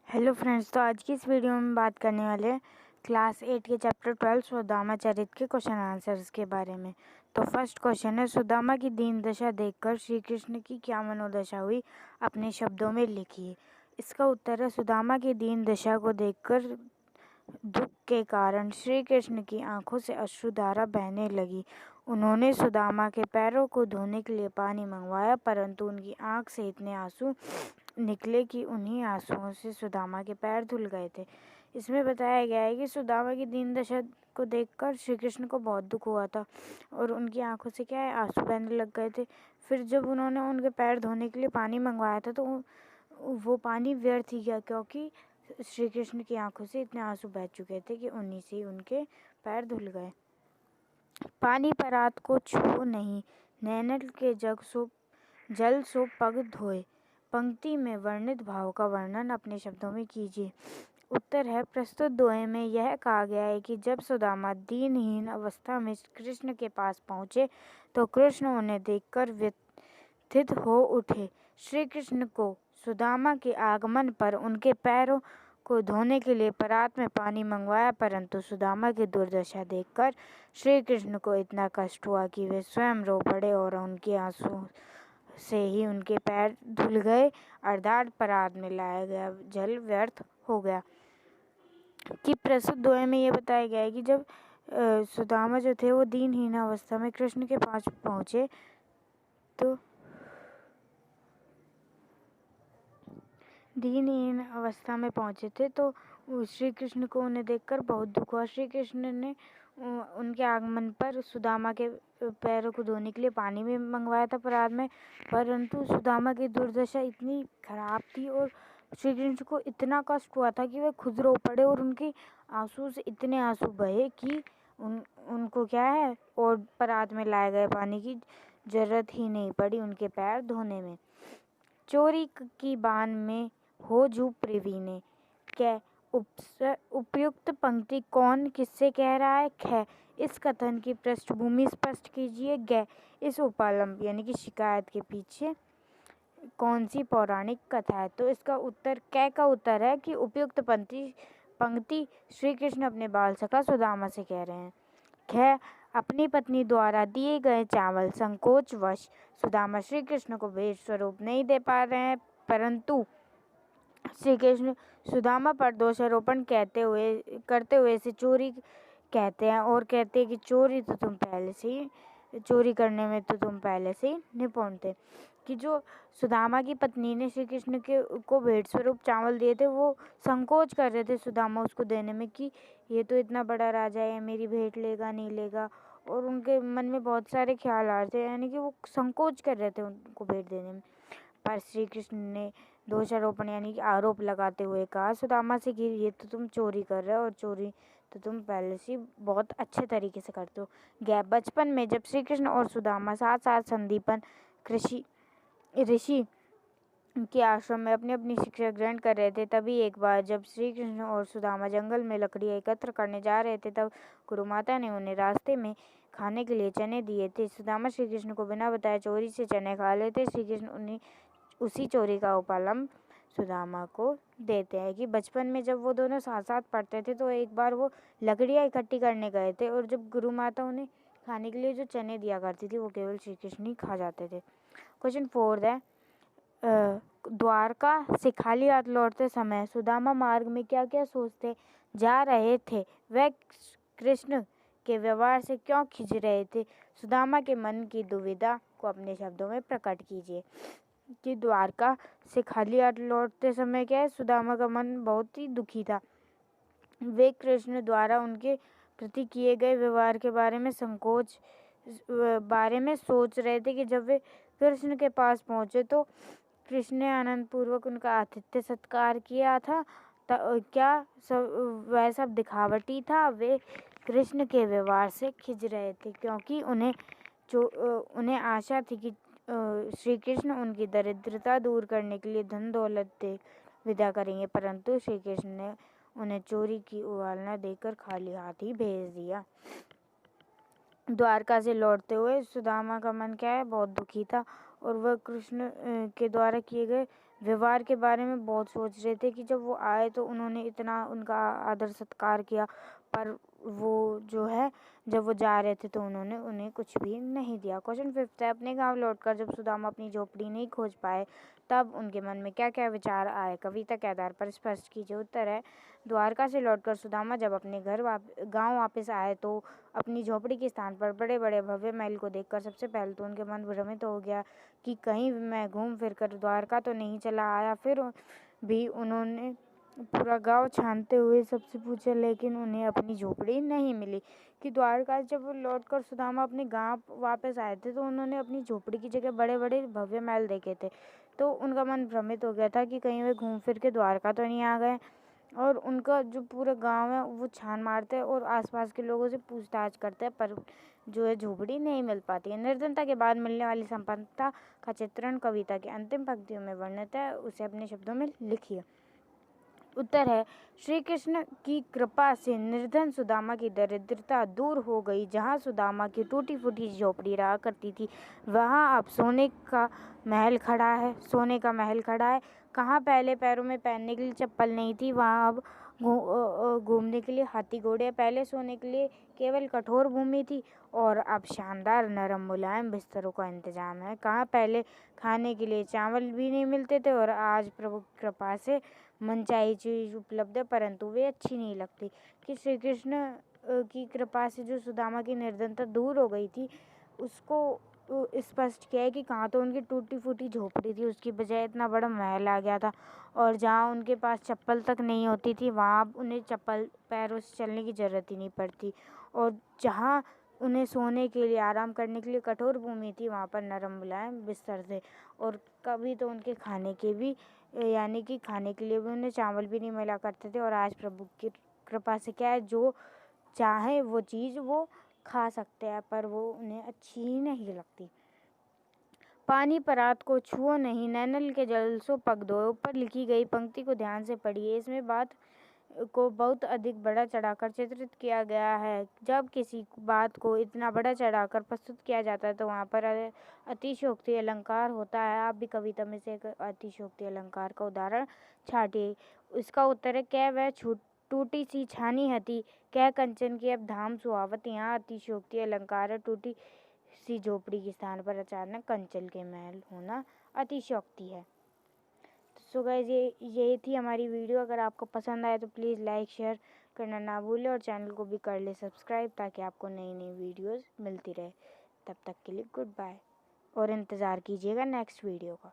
Hello friends, तो आज की इस वीडियो में बात करने वाले हैं क्लास 8 के चैप्टर 12 सुदामा चरित के क्वेश्चन आंसर्स के बारे में। तो फर्स्ट क्वेश्चन है, सुदामा की दीन दशा देखकर श्री कृष्ण की क्या मनोदशा हुई, अपने शब्दों में लिखिए। इसका उत्तर है, सुदामा की दीन दशा को देखकर दुख के कारण श्री कृष्ण की आंखों से अश्रुधारा बहने लगी। उन्होंने सुदामा के पैरों को धोने के लिए पानी मंगवाया, परंतु उनकी आंख से इतने आंसू निकले कि उन्हीं आंसुओं से सुदामा के पैर धुल गए थे। इसमें बताया गया है कि सुदामा की दीन दशा को देखकर श्री कृष्ण को बहुत दुख हुआ था और उनकी आंखों से क्या है, आंसू बहने लग गए थे। फिर जब उन्होंने उनके पैर धोने के लिए पानी मंगवाया था तो वो पानी व्यर्थ ही गया, क्योंकि श्री कृष्ण की आंखों से इतने आंसू बह चुके थे कि उन्हीं से उनके पैर धुल गए। पानी परात को छू नहीं, नैनल के जल सो पग धोए। पंक्ति में वर्णित भाव का वर्णन अपने शब्दों में कीजिए। उत्तर है, प्रस्तुत दोहे में यह कहा गया है कि जब सुदामा दीनहीन अवस्था में कृष्ण के पास पहुँचे तो कृष्ण उन्हें देखकर व्यथित हो उठे। श्री कृष्ण को सुदामा के आगमन पर उनके पैरों को धोने के लिए परात में पानी मंगवाया, परंतु सुदामा की दुर्दशा देखकर श्री कृष्ण को इतना कष्ट हुआ कि वे स्वयं रो पड़े और उनके आंसू से ही उनके पैर धुल गए, अर्थात परात में लाया गया जल व्यर्थ हो गया। कि प्रस्तुत दोहे में ये बताया गया है कि जब सुदामा जो थे वो दीनहीन अवस्था में कृष्ण के पास पहुँचे तो दीनहीन अवस्था में पहुँचे थे तो श्री कृष्ण को उन्हें देखकर बहुत दुख हुआ। श्री कृष्ण ने उनके आगमन पर सुदामा के पैरों को धोने के लिए पानी भी मंगवाया था परात में, परंतु सुदामा की दुर्दशा इतनी खराब थी और श्री कृष्ण को इतना कष्ट हुआ था कि वे खुद रो पड़े और उनकी आंसू से इतने आंसू बहे कि उनको क्या है, और परात में लाए गए पानी की जरूरत ही नहीं पड़ी उनके पैर धोने में। चोरी की बान में हो जू प्रवीणे। कै उपयुक्त पंक्ति कौन किससे कह रहा है? ख इस कथन की पृष्ठभूमि स्पष्ट कीजिए। ग इस उपालंब यानी कि शिकायत के पीछे कौन सी पौराणिक कथा है? तो इसका उत्तर कै का उत्तर है कि उपयुक्त पंक्ति श्री कृष्ण अपने बाल सखा सुदामा से कह रहे हैं। ख अपनी पत्नी द्वारा दिए गए चावल संकोचवश सुदामा श्री कृष्ण को भेंट स्वरूप नहीं दे पा रहे हैं, परंतु श्री कृष्ण सुदामा पर दोषारोपण करते हुए इसे चोरी कहते हैं और कहते हैं कि चोरी करने में तो तुम पहले से ही निपुण थे। कि जो सुदामा की पत्नी ने श्री कृष्ण को भेंट स्वरूप चावल दिए थे, वो संकोच कर रहे थे सुदामा उसको देने में कि ये तो इतना बड़ा राजा है, मेरी भेंट लेगा नहीं लेगा, और उनके मन में बहुत सारे ख्याल आ रहे थे, यानी कि वो संकोच कर रहे थे उनको भेंट देने में। पर श्री कृष्ण ने दोषारोपण यानी कि आरोप लगाते हुए कहा सुदामा से कि ये तो तुम चोरी कर रहे हो और चोरी तो तुम पहले से बहुत अच्छे तरीके से करते हो। बचपन में जब श्री कृष्ण और सुदामा साथ साथ संदीपन ऋषि के आश्रम में अपनी अपनी शिक्षा ग्रहण कर रहे थे, तभी एक बार जब श्री कृष्ण और सुदामा जंगल में लकड़ियाँ एकत्र करने जा रहे थे, तब गुरु माता ने उन्हें रास्ते में खाने के लिए चने दिए थे। सुदामा श्री कृष्ण को बिना बताए चोरी से चने खा लेते। श्री कृष्ण उन्हें उसी चोरी का उपलम्ब सुदामा को देते हैं कि बचपन में जब वो दोनों साथ साथ पढ़ते थे तो एक बार वो लकड़ियाँ इकट्ठी करने गए थे, और जब गुरु माता उन्हें खाने के लिए जो चने दिया करती थी वो केवल श्री कृष्ण ही खा जाते थे। क्वेश्चन 4 है, द्वारका से खाली हाथ लौटते समय सुदामा मार्ग में क्या क्या सोचते जा रहे थे? वह कृष्ण के व्यवहार से क्यों खिंच रहे थे? सुदामा के मन की दुविधा को अपने शब्दों में प्रकट कीजिए। कि द्वारका से खाली हाथ लौटते समय क्या है, सुदामा का मन बहुत ही दुखी था। वे कृष्ण द्वारा उनके प्रति किए गए व्यवहार के बारे में सोच रहे थे कि जब वे कृष्ण के पास पहुंचे तो कृष्ण ने आनंद पूर्वक उनका आतिथ्य सत्कार किया था। वह सब दिखावटी था? वे कृष्ण के व्यवहार से खिंच रहे थे क्योंकि उन्हें आशा थी कि श्री कृष्ण उनकी दरिद्रता दूर करने के लिए धन दौलत दे विदा करेंगे, परंतु श्री कृष्ण ने उन्हें चोरी की उवालना देकर खाली हाथ ही भेज दिया। द्वारका से लौटते हुए सुदामा का मन क्या है, बहुत दुखी था, और वह कृष्ण के द्वारा किए गए व्यवहार के बारे में बहुत सोच रहे थे कि जब वो आए तो उन्होंने इतना उनका आदर सत्कार किया, पर वो जो है जब वो जा रहे थे तो उन्होंने उन्हें कुछ भी नहीं दिया। क्वेश्चन 5 है, अपने गांव लौटकर जब सुदामा अपनी झोपड़ी नहीं खोज पाए तब उनके मन में क्या क्या विचार आए, कविता के आधार पर स्पष्ट कीजिए। उत्तर है, द्वारका से लौटकर सुदामा जब अपने गांव वापस आए तो अपनी झोपड़ी के स्थान पर बड़े बड़े भव्य महल को देखकर सबसे पहले तो उनके मन भ्रमित हो गया कि कहीं मैं घूम फिर कर द्वारका तो नहीं चला आया। फिर भी उन्होंने पूरा गांव छानते हुए सबसे पूछा, लेकिन उन्हें अपनी झोपड़ी नहीं मिली। कि द्वारका जब वो लौटकर सुदामा अपने गांव वापस आए थे तो उन्होंने अपनी झोपड़ी की जगह बड़े बड़े भव्य महल देखे थे, तो उनका मन भ्रमित हो गया था कि कहीं वे घूम फिर के द्वारका तो नहीं आ गए। और उनका जो पूरा गांव है वो छान मारते हैं और आसपास के लोगों से पूछताछ करते हैं, पर जो है झोपड़ी नहीं मिल पाती है। निर्धनता के बाद मिलने वाली संपन्नता का चित्रण कविता की अंतिम पंक्तियों में वर्णित है, उसे अपने शब्दों में लिखिए। उत्तर है, श्री कृष्ण की कृपा से निर्धन सुदामा की दरिद्रता दूर हो गई। जहाँ सुदामा की टूटी फूटी झोपड़ी रहा करती थी वहाँ अब सोने का महल खड़ा है। कहाँ पहले पैरों में पहनने के लिए चप्पल नहीं थी वहाँ अब घूमने के लिए हाथी घोड़े, पहले सोने के लिए केवल कठोर भूमि थी और अब शानदार नरम मुलायम बिस्तरों का इंतजाम है। कहाँ पहले खाने के लिए चावल भी नहीं मिलते थे और आज प्रभु की कृपा से मनचाही चीज उपलब्ध है, परंतु वे अच्छी नहीं लगती। कि श्री कृष्ण की कृपा से जो सुदामा की निर्धनता दूर हो गई थी उसको स्पष्ट किया है कि कहाँ तो उनकी टूटी फूटी झोपड़ी थी, उसकी बजाय इतना बड़ा महल आ गया था। और जहाँ उनके पास चप्पल तक नहीं होती थी वहाँ उन्हें चप्पल पैरों से चलने की ज़रूरत ही नहीं पड़ती। और जहाँ उन्हें सोने के लिए आराम करने के लिए कठोर भूमि थी वहाँ पर नरम मुलायम बिस्तर थे। और कभी तो उनके खाने के भी यानी कि खाने के लिए भी उन्हें चावल भी नहीं मिला करते थे। और आज प्रभु की कृपा से क्या है, जो चाहे वो चीज़ वो खा सकते हैं, पर वो उन्हें अच्छी ही नहीं लगती। पानी परात को छुओ नहीं, नैनल के जल सो पग दो। ऊपर लिखी गई पंक्ति को ध्यान से पढ़िए, इसमें बात को बहुत अधिक बड़ा चढ़ाकर चित्रित किया गया है। जब किसी बात को इतना बड़ा चढ़ाकर प्रस्तुत किया जाता है तो वहाँ पर अतिशयोक्ति अलंकार होता है। आप भी कविता में से एक अतिशयोक्ति अलंकार का उदाहरण छाटिए। इसका उत्तर है, कह वह टूटी सी छानी हती, कह कंचन की अब धाम सुहावत। यहाँ अतिशयोक्ति अलंकार है, टूटी सी झोपड़ी के स्थान पर अचानक कंचन के महल होना अतिशयोक्ति है। सो गाइस, यही थी हमारी वीडियो। अगर आपको पसंद आए तो प्लीज़ लाइक शेयर करना ना भूलें और चैनल को भी कर ले सब्सक्राइब, ताकि आपको नई नई वीडियोस मिलती रहे। तब तक के लिए गुड बाय और इंतज़ार कीजिएगा नेक्स्ट वीडियो का।